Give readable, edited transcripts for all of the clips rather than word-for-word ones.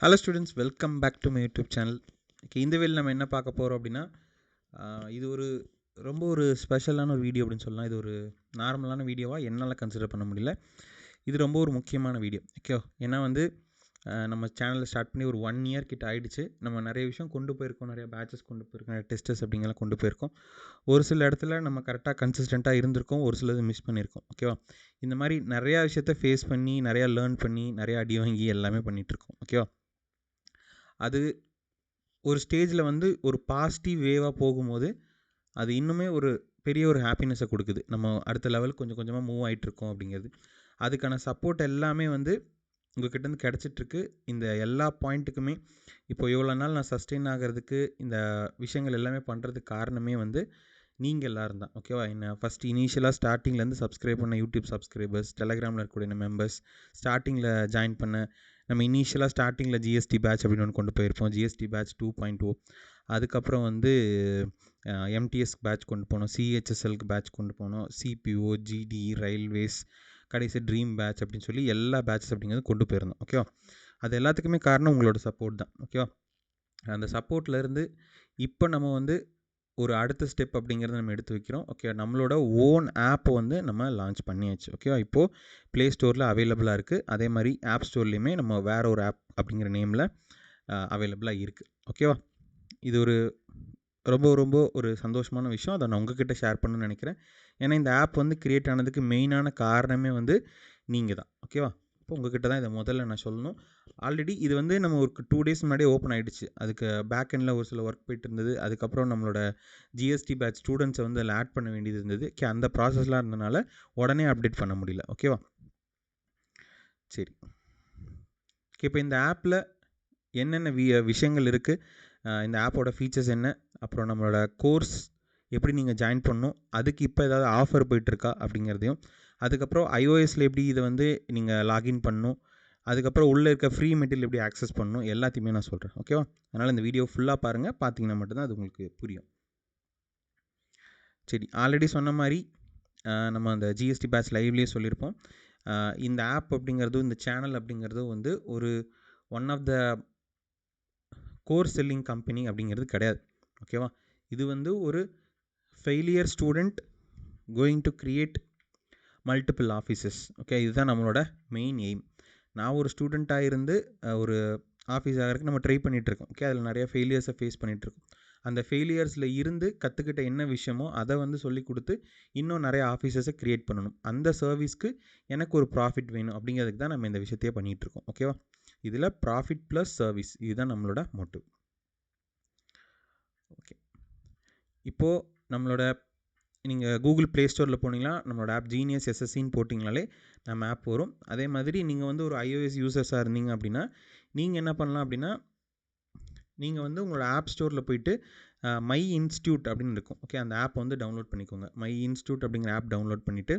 Hello students, welcome back to my YouTube channel. இந்த வேலை நம்ம என்ன பார்க்க போகிறோம் அப்படின்னா, இது ரொம்ப ஒரு ஸ்பெஷலான ஒரு வீடியோ அப்படின்னு சொல்லலாம். இது ஒரு நார்மலான வீடியோவாக என்னால் கன்சிடர் பண்ண முடியல. இது ரொம்ப ஒரு முக்கியமான வீடியோ. ஓகே, ஏன்னா நம்ம சேனலில் ஸ்டார்ட் பண்ணி ஒரு 1 இயர் கிட்ட ஆகிடுச்சு. நம்ம நிறைய விஷயம் கொண்டு போயிருக்கோம், நிறைய பேட்சஸ் கொண்டு போயிருக்கோம், நிறைய டெஸ்டர்ஸ் அப்படிங்கலாம் கொண்டு போயிருக்கோம். ஒரு சில இடத்துல நம்ம கரெக்டாக கன்சிஸ்டண்ட்டாக இருந்திருக்கோம், ஒரு சிலது மிஸ் பண்ணியிருக்கோம். ஓகேவா, இந்த மாதிரி நிறையா விஷயத்த ஃபேஸ் பண்ணி, நிறையா லேர்ன் பண்ணி, நிறையா அடி வாங்கி எல்லாமே பண்ணிகிட்ருக்கோம். ஓகேவா, அது ஒரு ஸ்டேஜில் ஒரு பாசிட்டிவ் வேவாக போகும்போது அது இன்னுமே ஒரு பெரிய ஒரு ஹாப்பினஸை கொடுக்குது. நம்ம அடுத்த லெவலுக்கு கொஞ்சம் கொஞ்சமாக மூவ் ஆகிட்ருக்கோம் அப்படிங்கிறது. அதுக்கான சப்போர்ட் எல்லாமே உங்கள்கிட்டருந்து கிடச்சிட்ருக்கு. இந்த எல்லா பாயிண்ட்டுக்குமே இப்போ இவ்வளோ நாள் நான் சஸ்டெயின் ஆகிறதுக்கு இந்த விஷயங்கள் எல்லாமே பண்ணுறதுக்கு காரணமே நீங்கள் எல்லோரும் தான். ஓகேவா, என்ன ஃபஸ்ட்டு இனிஷியலாக ஸ்டார்டிங்லேருந்து சப்ஸ்கிரைப் பண்ண யூடியூப் சப்ஸ்கிரைபர்ஸ், டெலகிராமில் இருக்கக்கூடிய மெம்பர்ஸ், ஸ்டார்டிங்கில் ஜாயின் பண்ண நம்ம இனிஷியலாக ஸ்டார்டிங்கில் ஜிஎஸ்டி பேட்ச் அப்படின்னு ஒன்று கொண்டு போயிருப்போம். GST batch 2.0. அதுக்கப்புறம் எம்டிஎஸ் பேட்ச் கொண்டு போனோம், சிஹெச்எஸ்எல்க்கு பேட்ச் கொண்டு போனோம், சிபிஓ, ஜிடி, ரயில்வேஸ், கடைசி ட்ரீம் பேட்ச் அப்படின்னு சொல்லி எல்லா பேட்சஸ் அப்படிங்கிறது கொண்டு போயிருந்தோம். ஓகேவா, அது எல்லாத்துக்குமே காரணம் உங்களோட சப்போர்ட் தான். ஓகேவா, அந்த சப்போர்ட்லேருந்து இப்போ நம்ம ஒரு அடுத்த ஸ்டெப் அப்படிங்கிறத நம்ம எடுத்து வைக்கிறோம். ஓகே, நம்மளோட ஓன் ஆப்பை நம்ம லான்ச் பண்ணியாச்சு. ஓகேவா, இப்போது ப்ளே ஸ்டோரில் அவைலபிளாக இருக்குது. அதே மாதிரி ஆப் ஸ்டோர்லேயுமே நம்ம வேறு ஒரு ஆப் அப்படிங்கிற நேமில் அவைலபிளாக இருக்குது. ஓகேவா, இது ரொம்ப ரொம்ப ஒரு சந்தோஷமான விஷயம். அதை நான் உங்ககிட்ட ஷேர் பண்ணணும்னு நினைக்கிறேன். ஏன்னா இந்த ஆப் கிரியேட் ஆனதுக்கு மெயினான காரணமே நீங்கள் தான். ஓகேவா, இப்போ உங்ககிட்ட தான் இதை முதல்ல நான் சொல்லணும். ஆல்ரெடி இது நம்ம ஒரு 2 டேஸ் முன்னாடியே ஓப்பன் ஆகிடுச்சு. அதுக்கு பேக் எண்டில் ஒரு சில ஒர்க் போயிட்டு இருந்தது. அதுக்கப்புறம் நம்மளோட ஜிஎஸ்டி பேட்ச் ஸ்டூடெண்ட்ஸை அதில் ஆட் பண்ண வேண்டியது இருந்தது. அந்த ப்ராசஸ்லாம் இருந்தனால உடனே அப்டேட் பண்ண முடியல. ஓகேவா, சரி. இப்போ இந்த ஆப்பில் என்னென்ன விஷயங்கள் இருக்குது, இந்த ஆப்போட ஃபீச்சர்ஸ் என்ன, அப்புறம் நம்மளோட கோர்ஸ் எப்படி நீங்கள் ஜாயின் பண்ணணும், அதுக்கு இப்போ ஏதாவது ஆஃபர் போயிட்டுருக்கா அப்படிங்கிறதையும், அதுக்கப்புறம் ஐஓஎஸில் எப்படி இதை நீங்கள் லாகின் பண்ணணும், அதுக்கப்புறம் உள்ளே இருக்க ஃப்ரீ மெட்டீரியல் எப்படி ஆக்சஸ் பண்ணணும், எல்லாத்தையுமே நான் சொல்கிறேன். ஓகேவா, அதனால் இந்த வீடியோ ஃபுல்லாக பாருங்கள். பார்த்தீங்கன்னா மட்டும்தான் அது உங்களுக்கு புரியும். சரி, ஆல்ரெடி சொன்ன மாதிரி நம்ம அந்த ஜிஎஸ்டி பேட்ச் லைவ்லேயே சொல்லியிருப்போம். இந்த ஆப் அப்படிங்கிறதும் இந்த சேனல் அப்படிங்கிறதும் ஒரு one of the core selling company அப்படிங்கிறது கிடையாது. ஓகேவா, இது ஒரு failure student going to create multiple offices. Okay, இதுதான் நம்மளோட மெயின் எய்ம். நான் ஒரு ஸ்டூடெண்ட்டாக இருந்து ஒரு ஆஃபீஸ் ஆகிறதுக்கு நம்ம ட்ரை பண்ணிகிட்ருக்கோம். ஓகே, அதில் நிறைய ஃபெயிலியர்ஸை ஃபேஸ் பண்ணிகிட்ருக்கோம். அந்த ஃபெயிலியர்ஸில் இருந்து கற்றுக்கிட்ட என்ன விஷயமோ அதை சொல்லி கொடுத்து இன்னும் நிறைய ஆஃபீஸஸை க்ரியேட் பண்ணணும். அந்த சர்வீஸ்க்கு எனக்கு ஒரு ப்ராஃபிட் வேணும் அப்படிங்கிறதுக்கு தான் நம்ம இந்த விஷயத்தையே பண்ணிகிட்ருக்கோம். ஓகேவா, இதில் ப்ராஃபிட் ப்ளஸ் சர்வீஸ், இதுதான் நம்மளோட மோட்டிவ். ஓகே, இப்போது நம்மளோட நீங்கள் கூகுள் ப்ளே ஸ்டோரில் போனீங்கன்னா நம்மளோட ஆப் ஜீனியஸ் எஸ்எஸ்சின்னு போட்டிங்கனாலே நம்ம ஆப் வரும். அதே மாதிரி நீங்கள் ஒரு ஐஓஎஸ் யூசர்ஸாக இருந்தீங்க அப்படின்னா நீங்கள் என்ன பண்ணலாம் அப்படின்னா, நீங்கள் உங்களோட ஆப் ஸ்டோரில் போயிட்டு மை இன்ஸ்டியூட் அப்படின்னு இருக்கும். ஓகே, அந்த ஆப் டவுன்லோட் பண்ணிக்கோங்க. மை இன்ஸ்டியூட் அப்படிங்கிற ஆப் டவுன்லோட் பண்ணிவிட்டு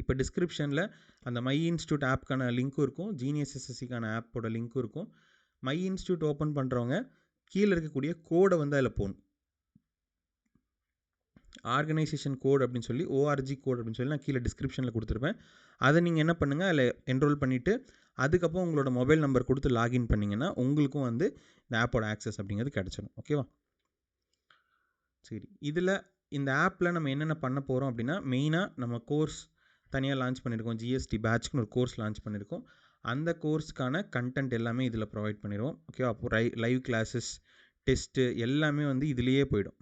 இப்போ டிஸ்கிரிப்ஷனில் அந்த மை இன்ஸ்டியூட் ஆப்புக்கான லிங்க்கும் இருக்கும், ஜீனியஸ் எஸ்எஸ்சிக்கான ஆப்போட லிங்க்கும் இருக்கும். மை இன்ஸ்டியூட் ஓப்பன் பண்ணுறவங்க கீழே இருக்கக்கூடிய கோடை அதில் போகணும். ஆர்கனைசேஷன் கோட் அப்படின்னு சொல்லி ஓஆர்ஜி கோட் அப்படின்னு சொல்லி நான் கீழே டிஸ்கிரிப்ஷனில் கொடுத்துருப்பேன். அதை நீங்கள் என்ன பண்ணுங்கள், அதில் என்ரோல் பண்ணிவிட்டு அதுக்கப்புறம் உங்களோட மொபைல் நம்பர் கொடுத்து லாகின் பண்ணிங்கன்னா உங்களுக்கும் இந்த ஆப்போட ஆக்சஸ் அப்படிங்கிறது கிடச்சிடும். ஓகேவா, சரி. இதில் இந்த ஆப்பில் நம்ம என்னென்ன பண்ண போகிறோம் அப்படின்னா, மெயினாக நம்ம கோர்ஸ் தனியாக லான்ச் பண்ணியிருக்கோம். ஜிஎஸ்டி பேட்ச்னு ஒரு கோர்ஸ் லான்ச் பண்ணியிருக்கோம். அந்த கோர்ஸ்க்கான கண்டென்ட் எல்லாமே இதில் ப்ரொவைட் பண்ணிடுவோம். ஓகேவா, அப்போ லைவ் கிளாஸஸ், டெஸ்ட்டு எல்லாமே இதிலேயே போயிடும்.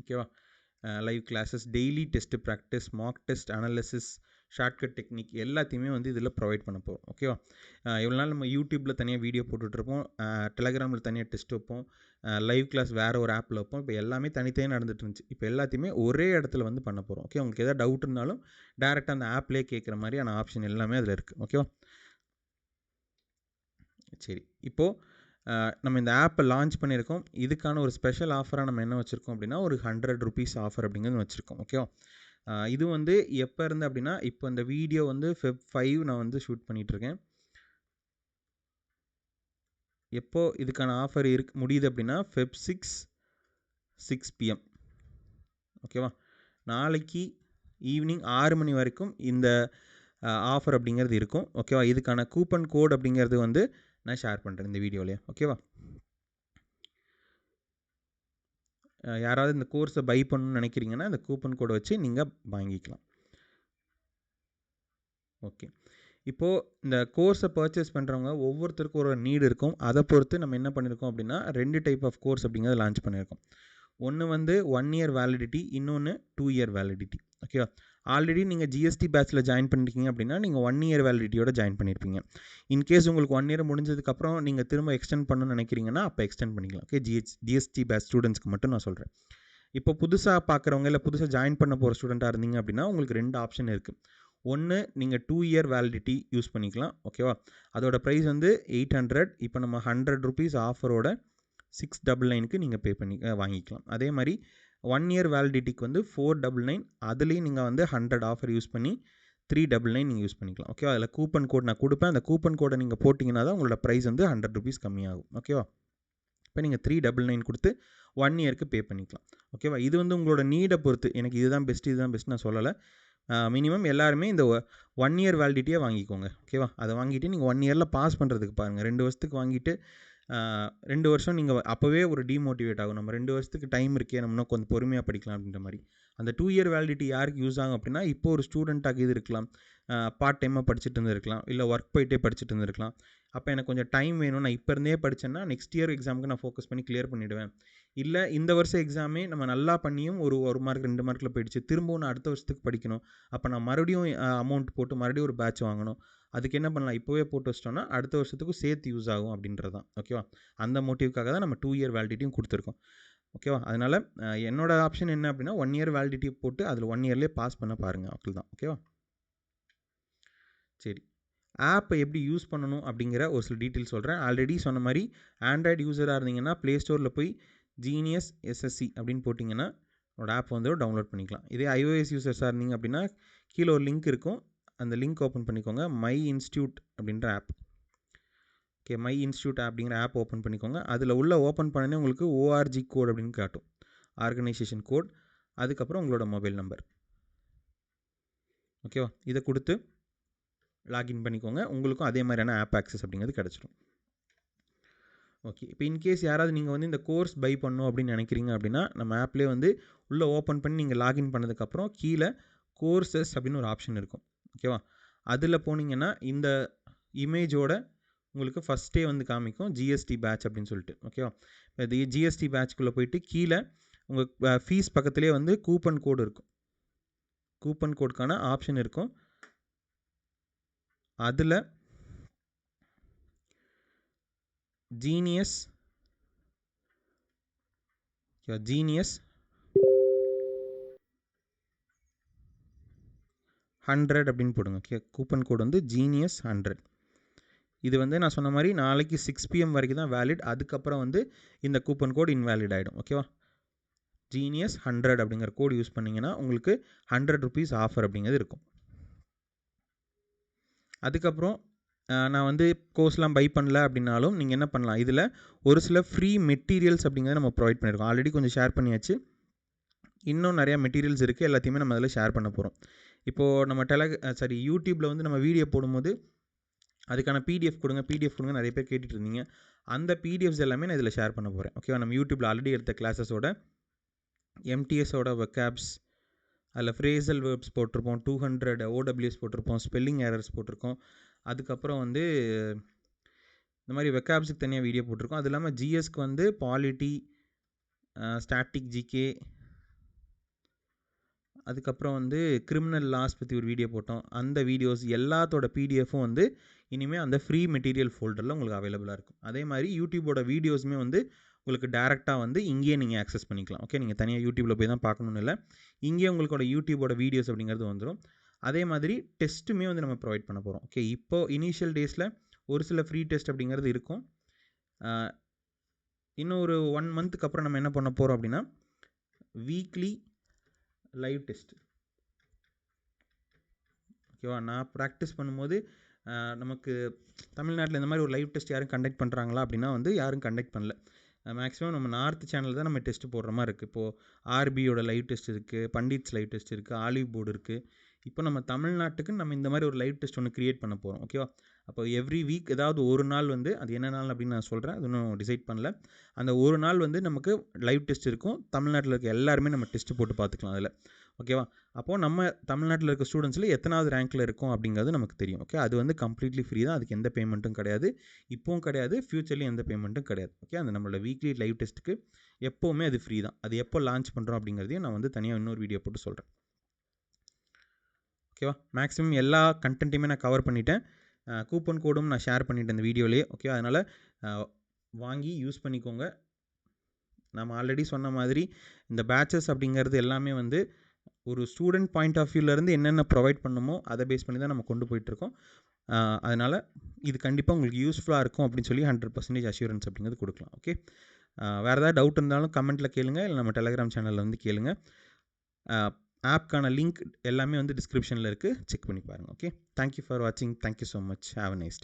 ஓகேவா, live classes, daily test practice, mark test analysis, shortcut technique எல்லாத்தையுமே இதில் ப்ரொவைட் பண்ண போகிறோம். ஓகேவா, இவ்வளோ நாள் நம்ம யூடியூப்பில் தனியாக வீடியோ போட்டுட்ருப்போம், டெலகிராமில் தனியாக டெஸ்ட் வைப்போம், லைவ் கிளாஸ் வேறு ஒரு ஆப்பில் வைப்போம். இப்போ எல்லாமே தனித்தனியாக நடந்துட்டு இருந்துச்சு. இப்போ எல்லாத்தையுமே ஒரே இடத்துல பண்ண போகிறோம். ஓகே, உங்களுக்கு எதாவது டவுட் இருந்தாலும் டேரெக்டாக அந்த ஆப்லேயே கேட்குற மாதிரியான ஆப்ஷன் எல்லாமே அதில் இருக்குது. ஓகேவா, சரி. இப்போது நம்ம இந்த ஆப்பை லான்ச் பண்ணியிருக்கோம். இதுக்கான ஒரு ஸ்பெஷல் ஆஃபராக நம்ம என்ன வச்சுருக்கோம் அப்படின்னா, ஒரு 100 ருபீஸ் ஆஃபர் அப்படிங்கிறது வச்சுருக்கோம். ஓகேவா, இது எப்போ இருந்து அப்படின்னா, இப்போ இந்த வீடியோ Feb 5 நான் ஷூட் பண்ணிகிட்ருக்கேன். எப்போ இதுக்கான ஆஃபர் முடியுது அப்படின்னா Feb 6 PM. ஓகேவா, நாளைக்கு ஈவினிங் 6 மணி வரைக்கும் இந்த ஆஃபர் அப்படிங்கிறது இருக்கும். ஓகேவா, இதுக்கான கூப்பன் கோட் அப்படிங்கிறது நான் ஷேர் பண்ணுறேன் இந்த வீடியோலேயே. ஓகேவா? யாராவது இந்த கோர்ஸை பை பண்ணணும்னு நினைக்கிறீங்கன்னா இந்த கூப்பன் கோடை வச்சு நீங்கள் வாங்கிக்கலாம். ஓகே, இப்போது இந்த கோர்ஸை பர்ச்சேஸ் பண்ணுறவங்க ஒவ்வொருத்தருக்கும் ஒரு நீடு இருக்கும். அதை பொறுத்து நம்ம என்ன பண்ணியிருக்கோம் அப்படின்னா 2 டைப் ஆஃப் கோர்ஸ் அப்படிங்கிறத லான்ச் பண்ணியிருக்கோம். ஒன்று வந்து 1 இயர் வேலிடிட்டி, இன்னொன்று 2 இயர் வேலிடிட்டி. ஓகேவா? ஆல்ரெடி நீங்கள் ஜிஎஸ்டி பேட்சில் ஜாயின் பண்ணியிருக்கீங்க அப்படின்னா நீங்கள் 1 இயர் வேலிடிட்டியோட ஜாயின் பண்ணியிருப்பீங்க. இன்கேஸ் உங்களுக்கு 1 இயர் முடிஞ்சதுக்கப்புறம் நீங்கள் திரும்ப எக்ஸ்டெண்ட் பண்ணணும்னு நினைக்கிறீங்கன்னா அப்போ எக்ஸ்டெண்ட் பண்ணிக்கலாம். ஓகே, ஜிஎஸ்டி பேட்ச் ஸ்டூடெண்ட்ஸ்க்கு மட்டும் நான் சொல்கிறேன். இப்போ புதுசாக பார்க்குறவங்க இல்லை புதுசாக ஜாயின் பண்ண போகிற ஸ்டூடெண்ட்டாக இருந்தீங்க அப்படின்னா உங்களுக்கு 2 ஆப்ஷன் இருக்குது. ஒன்று, நீங்கள் 2 இயர் வேலிடிட்டி யூஸ் பண்ணிக்கலாம். ஓகேவா? அதோட ப்ரைஸ் வந்து 800. இப்போ நம்ம 100 rupees ஆஃபரோட 699க்கு நீங்கள் பே பண்ணி வாங்கிக்கலாம். அதே மாதிரி 1 இயர் வேலிடிட்டிக்கு வந்து 499. அதுலேயும் நீங்கள் வந்து 100 ஆஃபர் யூஸ் பண்ணி 399 நீங்கள் யூஸ் பண்ணிக்கலாம். ஓகேவா? அதில் கூப்பன் கோட் நான் கொடுப்பேன். அந்த கூப்பன் கோடை நீங்கள் போட்டிங்கன்னா தான் உங்களோட ப்ரைஸ் வந்து 100 rupees கம்மியாகும். ஓகேவா? இப்போ நீங்கள் 399 கொடுத்து 1 இயருக்கு பே பண்ணிக்கலாம். ஓகேவா? இது வந்து உங்களோட நீடை பொறுத்து. எனக்கு இதுதான் பெஸ்ட் நான் சொல்லலை. மினிமம் எல்லாருமே இந்த 1 இயர் வேலிடிட்டியாக வாங்கிக்கோங்க. ஓகேவா? அதை வாங்கிட்டு நீங்கள் 1 இயரில் பாஸ் பண்ணுறதுக்கு பாருங்கள். 2 வருஷத்துக்கு வாங்கிட்டு 2 வருஷம் நீங்கள் அப்போவே ஒரு டிமோட்டிவேட் ஆகும். நம்ம 2 வருஷத்துக்கு டைம் இருக்கே, நம்ம இன்னும் கொஞ்சம் பொறுமையாக படிக்கலாம் அப்படின்ற மாதிரி. அந்த 2 இயர் வேலிடிட்டி யாருக்கு யூஸ் ஆகும் அப்படின்னா, இப்போ ஒரு ஸ்டூடெண்ட்டாக இது இருக்கலாம், பார்ட் டைமாக படிச்சுட்டு இருந்திருக்கலாம், இல்லை ஒர்க் போயிட்டே படிச்சுட்டு இருந்திருக்கலாம். அப்போ எனக்கு கொஞ்சம் டைம் வேணும், நான் இப்போ இருந்தே படித்தேன்னா நெக்ஸ்ட் இயர் எக்ஸாமுக்கு நான் ஃபோக்கஸ் பண்ணி கிளியர் பண்ணிவிடுவேன். இல்லை இந்த வருஷம் எக்ஸாமே நம்ம நல்லா பண்ணியும் ஒரு மார்க் 2 மார்க்கில் போயிடுச்சு, திரும்பவும் நான் அடுத்த வருஷத்துக்கு படிக்கணும், அப்போ நான் மறுபடியும் அமௌண்ட் போட்டு மறுபடியும் ஒரு பேட்ச் வாங்கணும். அதுக்கு என்ன பண்ணலாம், இப்போவே போட்டு வச்சிட்டோம்னா அடுத்த வருஷத்துக்கும் சேர்த்து யூஸ் ஆகும் அப்படின்றது தான். ஓகேவா? அந்த மோட்டிவ்க்காக தான் நம்ம 2 இயர் வேலிடிட்டியும் கொடுத்துருக்கோம். ஓகேவா? அதனால் என்னோட ஆப்ஷன் என்ன அப்படின்னா 1 இயர் வேலிடிட்டி போட்டு அதில் 1 இயர்லேயே பாஸ் பண்ண பாருங்கள். அப்படி தான். ஓகேவா? சரி, ஆப்பை எப்படி யூஸ் பண்ணணும் அப்படிங்கிற ஒரு சில டீட்டெயில்ஸ் சொல்கிறேன். ஆல்ரெடி சொன்ன மாதிரி ஆண்ட்ராய்டு யூஸராக இருந்தீங்கன்னா ப்ளே ஸ்டோரில் போய் ஜீனியஸ் எஸ்எஸ்சி அப்படின்னு போட்டிங்கன்னா உங்களோட ஆப் வந்து டவுன்லோட் பண்ணிக்கலாம். இதே iOS யூசர்ஸாக இருந்தீங்க அப்படின்னா கீழே ஒரு லிங்க் இருக்கும், அந்த லிங்க் ஓப்பன் பண்ணிக்கோங்க. மை இன்ஸ்டியூட் அப்படின்ற ஆப். ஓகே, மை இன்ஸ்டியூட் அப்படிங்கிற ஆப் ஓப்பன் பண்ணிக்கோங்க. அதில் உள்ள ஓப்பன் பண்ணனே உங்களுக்கு ORG கோட் அப்படின்னு காட்டும், ஆர்கனைசேஷன் கோட். அதுக்கப்புறம் உங்களோட மொபைல் நம்பர். ஓகேவா? இதை கொடுத்து லாகின் பண்ணிக்கோங்க. உங்களுக்கும் அதே மாதிரியான ஆப் ஆக்சஸ் அப்படிங்கிறது கிடச்சிடும். ஓகே, இப்போ இன்கேஸ் யாராவது நீங்கள் வந்து இந்த கோர்ஸ் பை பண்ணணும் அப்படின்னு நினைக்கிறீங்க அப்படின்னா நம்ம ஆப்லேயே வந்து உள்ளே ஓப்பன் பண்ணி நீங்கள் லாகின் பண்ணதுக்கப்புறம் கீழே கோர்சஸ் அப்படின்னு ஒரு ஆப்ஷன் இருக்கும். ஓகேவா? அதில் போனீங்கன்னா இந்த இமேஜோட உங்களுக்கு ஃபஸ்ட்டே வந்து காமிக்கும் ஜிஎஸ்டி பேட்ச் அப்படின்னு சொல்லிட்டு. ஓகேவா? இது ஜிஎஸ்டி பேட்ச்குள்ளே போயிட்டு கீழே உங்கள் ஃபீஸ் பக்கத்துலேயே வந்து கூப்பன் கோடு இருக்கும். கூப்பன் கோடுக்கான ஆப்ஷன் இருக்கும். அதில் ஜீனியஸ் 100 அப்படின்னு போடுங்க. ஓகே, கூப்பன் கோடு வந்து ஜீனியஸ் 100. இது வந்து நான் சொன்ன மாதிரி நாளைக்கு 6 PM வரைக்கும் தான் வேலிட். அதுக்கப்புறம் வந்து இந்த கூப்பன் கோடு இன்வேலிட் ஆகிடும். ஓகேவா? ஜீனியஸ் 100 அப்படிங்கிற கோடு யூஸ் பண்ணிங்கன்னா உங்களுக்கு 100 rupees ஆஃபர் அப்படிங்கிறது இருக்கும். அதுக்கப்புறம் நான் வந்து கோர்ஸ்லாம் பை பண்ணல அப்படின்னாலும் நீங்கள் என்ன பண்ணலாம், இதில் ஒரு சில ஃப்ரீ மெட்டீரியல்ஸ் அப்படிங்கிறத நம்ம ப்ரொவைட் பண்ணியிருக்கோம். ஆல்ரெடி கொஞ்சம் ஷேர் பண்ணியாச்சு, இன்னும் நிறையா மெட்டீரியல்ஸ் இருக்குது. எல்லாத்தையுமே நம்ம அதில் ஷேர் பண்ண போகிறோம். இப்போது நம்ம யூடியூப்பில் வந்து நம்ம வீடியோ போடும்போது அதுக்கான பிடிஎஃப் கொடுங்க நிறைய பேர் கேட்டுட்டு இருந்தீங்க. அந்த பிடிஎஃப்ஸ் எல்லாமே நான் இதில் ஷேர் பண்ண போகிறேன். ஓகேவா? நம்ம யூடியூப்பில் ஆல்ரெடி எடுத்த கிளாஸஸோட எம்டிஎஸோட வெக்காப்ஸ், அதில் ஃப்ரேசல் வேர்ப்ஸ் போட்டிருப்போம், 200 OWS போட்டிருப்போம், ஸ்பெல்லிங் எரர்ஸ் போட்டிருக்கோம். அதுக்கப்புறம் வந்து இந்த மாதிரி வெக்காப்ஸுக்கு தனியாக வீடியோ போட்டிருக்கோம். அது இல்லாமல் ஜிஎஸ்க்கு வந்து பாலிட்டி, ஸ்டாட்டிக் ஜிகே, அதுக்கப்புறம் வந்து கிரிமினல் லாஸ் பற்றி ஒரு வீடியோ போட்டோம். அந்த வீடியோஸ் எல்லாத்தோட பிடிஎஃப்பும் வந்து இனிமேல் அந்த ஃப்ரீ மெட்டீரியல் ஃபோல்டரில் உங்களுக்கு அவைலபிளாக இருக்கும். அதே மாதிரி யூடியூபோட வீடியோஸுமே வந்து உங்களுக்கு டேரெக்டாக வந்து இங்கேயே நீங்கள் ஆக்சஸ் பண்ணிக்கலாம். ஓகே, நீங்கள் தனியாக யூடியூப்பில் போய் தான் பார்க்கணுன்னு இல்லை, இங்கேயே உங்களோட யூடியூபோட வீடியோஸ் அப்படிங்கிறது வந்துடும். அதே மாதிரி டெஸ்ட்டுமே வந்து நம்ம ப்ரொவைட் பண்ண போகிறோம். ஓகே, இப்போது இனிஷியல் டேஸில் ஒரு சில ஃப்ரீ டெஸ்ட் அப்படிங்கிறது இருக்கும். இன்னும் ஒரு 1 monthக்கு அப்புறம் நம்ம என்ன பண்ண போகிறோம் அப்படின்னா வீக்லி லைவ் டெஸ்ட். ஓகேவா? நான் ப்ராக்டிஸ் பண்ணும்போது நமக்கு தமிழ்நாட்டில் இந்த மாதிரி ஒரு லைவ் டெஸ்ட் யாரும் கண்டக்ட் பண்ணுறாங்களா அப்படின்னா வந்து யாரும் கண்டக்ட் பண்ணல. மேக்ஸிமம் நம்ம நார்த் சேனல் தான் நம்ம டெஸ்ட் போடுற மாதிரி இருக்குது. இப்போது ஆர்பியோட லைவ் டெஸ்ட் இருக்குது, பண்டிட்ஸ் லைவ் டெஸ்ட் இருக்குது, ஆலிவ் போர்டு இருக்குது. இப்போ நம்ம தமிழ்நாட்டுக்கு நம்ம இந்த மாதிரி ஒரு லைவ் டெஸ்ட் ஒன்று க்ரியேட் பண்ண போகிறோம். ஓகேவா? அப்போ எவ்ரி வீக் ஏதாவது ஒரு நாள் வந்து அது என்ன நாள் அப்படின்னு நான் சொல்கிறேன், அது இன்னும் டிசைட் பண்ணல. அந்த ஒரு நாள் வந்து நமக்கு லைவ் டெஸ்ட் இருக்கும். தமிழ்நாட்டில் இருக்க எல்லாருமே நம்ம டெஸ்ட்டு போட்டு பார்த்துக்கலாம் அதில். ஓகேவா? அப்போது நம்ம தமிழ்நாட்டில் இருக்க ஸ்டூடெண்ட்ஸில் எத்தனாவது ரேங்க்கில் இருக்கும் அப்படிங்கிறது நமக்கு தெரியும். ஓகே, அது வந்து கம்ப்ளீட்லி ஃப்ரீ தான். அதுக்கு எந்த பேமெண்ட்டும் கிடையாது, இப்போவும் கிடையாது, ஃப்யூச்சர்லேயும் எந்த பேமெண்ட்டும் கிடையாது. ஓகே, அந்த நம்மளோட வீக்லி லைவ் டெஸ்ட்டுக்கு எப்போவுமே அது ஃப்ரீ தான். அது எப்போ லான்ச் பண்ணுறோம் அப்படிங்கிறதையும் நான் வந்து தனியாக இன்னொரு வீடியோ போட்டு சொல்கிறேன். ஓகேவா? மேக்ஸிமம் எல்லா கண்டென்ட்டையுமே நான் கவர் பண்ணிட்டேன். கூப்பன் கோடும் நான் ஷேர் பண்ணிட்டேன் இந்த வீடியோலேயே. ஓகே, அதனால் வாங்கி யூஸ் பண்ணிக்கோங்க. நம்ம ஆல்ரெடி சொன்ன மாதிரி இந்த பேட்சஸ் அப்படிங்கிறது எல்லாமே வந்து ஒரு ஸ்டூடெண்ட் பாயிண்ட் ஆஃப் வியூலேருந்து என்னென்ன ப்ரொவைட் பண்ணுமோ அதை பேஸ் பண்ணி தான் நம்ம கொண்டு போயிட்டுருக்கோம். அதனால் இது கண்டிப்பாக உங்களுக்கு யூஸ்ஃபுல்லாக இருக்கும் அப்படின்னு சொல்லி 100% அஷ்யூரன்ஸ் அப்படிங்கிறது கொடுக்கலாம். ஓகே, வேறு ஏதாவது டவுட் இருந்தாலும் கமெண்ட்டில் கேளுங்க, இல்லை நம்ம டெலகிராம் சேனலில் வந்து கேளுங்க. ஆப்க்கான லிங்க் எல்லாமே வந்து டிஸ்கிரிப்ஷனில் இருக்குது, செக் பண்ணி பாருங்கள். ஓகே, தேங்க்யூ ஃபார் வாட்சிங். Thank you so much. Have a nice day.